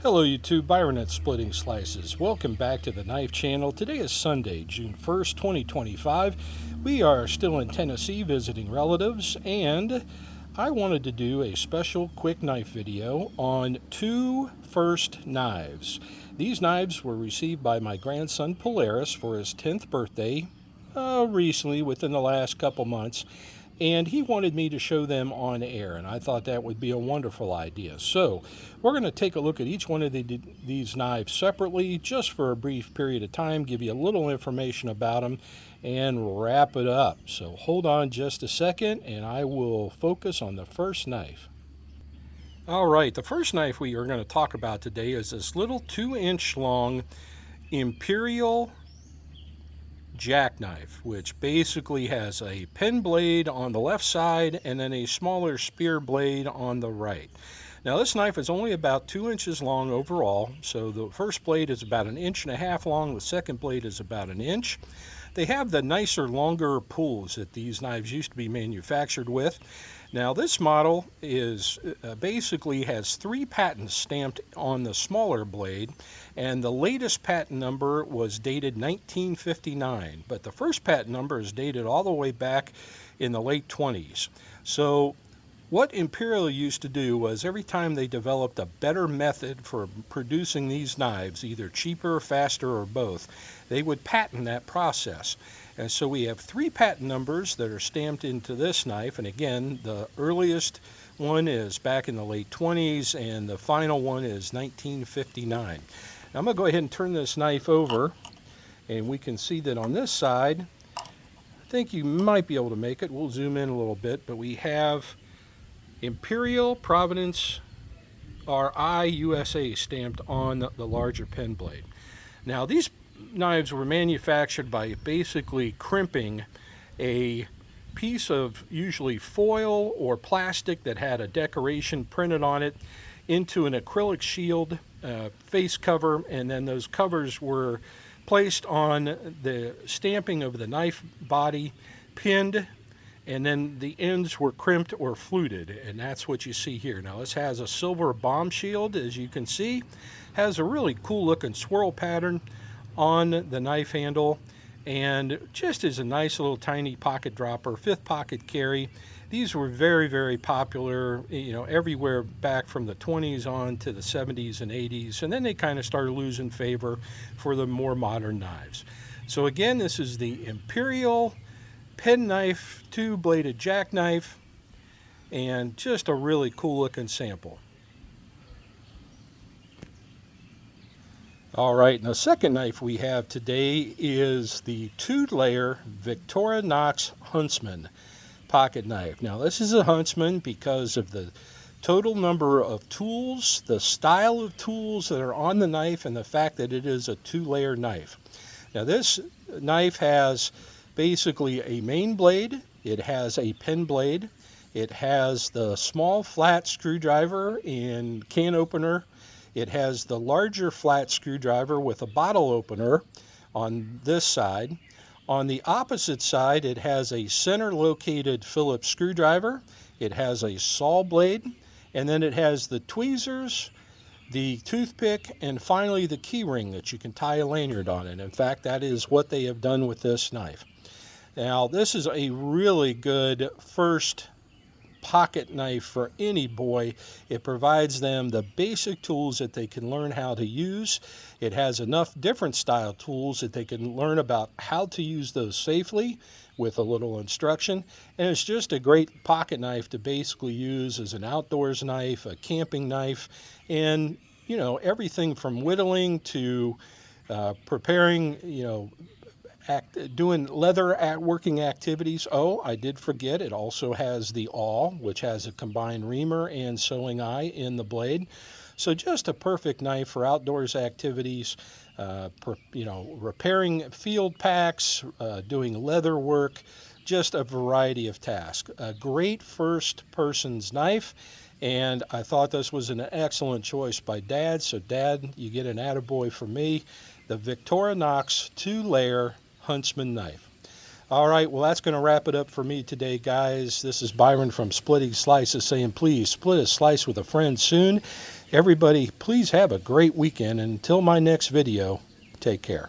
Hello YouTube, Byron at Splitting Slices. Welcome back to the Knife Channel. Today is Sunday, June 1st, 2025. We are still in Tennessee visiting relatives, and I wanted to do a special quick knife video on two first knives. These knives were received by my grandson Polaris for his 10th birthday recently, within the last couple months. And he wanted me to show them on air, and I thought that would be a wonderful idea. So we're going to take a look at each one of these knives separately, just for a brief period of time, give you a little information about them, and wrap it up. So hold on just a second, and I will focus on the first knife. All right, the first knife we are going to talk about today is this little 2-inch long Imperial jackknife, which basically has a pen blade on the left side and then a smaller spear blade on the right. Now this knife is only about 2 inches long overall, so the first blade is about 1.5 inches long, the second blade is about 1 inch. They have the nicer, longer pulls that these knives used to be manufactured with. Now this model is basically has 3 patents stamped on the smaller blade, and the latest patent number was dated 1959, but the first patent number is dated all the way back in the late 20s. So what Imperial used to do was, every time they developed a better method for producing these knives, either cheaper, faster, or both, they would patent that process. And so we have 3 patent numbers that are stamped into this knife, and again, the earliest one is back in the late 20s, and the final one is 1959. Now I'm going to go ahead and turn this knife over, and we can see that on this side, I think you might be able to make it. We'll zoom in a little bit, but we have Imperial Providence RI USA stamped on the larger pen blade. Now these knives were manufactured by basically crimping a piece of usually foil or plastic that had a decoration printed on it into an acrylic shield face cover, and then those covers were placed on the stamping of the knife body, pinned, and then the ends were crimped or fluted, and that's what you see here. Now this has a silver bomb shield, as you can see, has a really cool looking swirl pattern on the knife handle, and just is a nice little tiny pocket dropper, 5th pocket carry. These were very, very popular, everywhere back from the 20s on to the 70s and 80s, and then they kind of started losing favor for the more modern knives. So again, this is the Imperial penknife, 2-bladed jackknife, and just a really cool looking sample. All right, and the second knife we have today is the 2-layer Victorinox Huntsman pocket knife. Now this is a Huntsman because of the total number of tools, the style of tools that are on the knife, and the fact that it is a 2-layer knife. Now this knife has basically a main blade, it has a pen blade, it has the small flat screwdriver and can opener, it has the larger flat screwdriver with a bottle opener on this side. On the opposite side, it has a center located Phillips screwdriver, it has a saw blade, and then it has the tweezers, the toothpick, and finally the key ring that you can tie a lanyard on it. In fact, that is what they have done with this knife. Now this is a really good first pocket knife for any boy. It provides them the basic tools that they can learn how to use. It has enough different style tools that they can learn about how to use those safely with a little instruction. And it's just a great pocket knife to basically use as an outdoors knife, a camping knife, and everything from whittling to preparing, doing leather working activities. Oh, I did forget, it also has the awl, which has a combined reamer and sewing eye in the blade. So just a perfect knife for outdoors activities, repairing field packs, doing leather work, just a variety of tasks. A great first person's knife, and I thought this was an excellent choice by Dad. So Dad, you get an attaboy from me, the Victorinox 2-layer Huntsman knife. All right, well, that's going to wrap it up for me today, guys. This is Byron from Splitting Slices saying, please split a slice with a friend soon. Everybody, please have a great weekend. Until my next video, take care.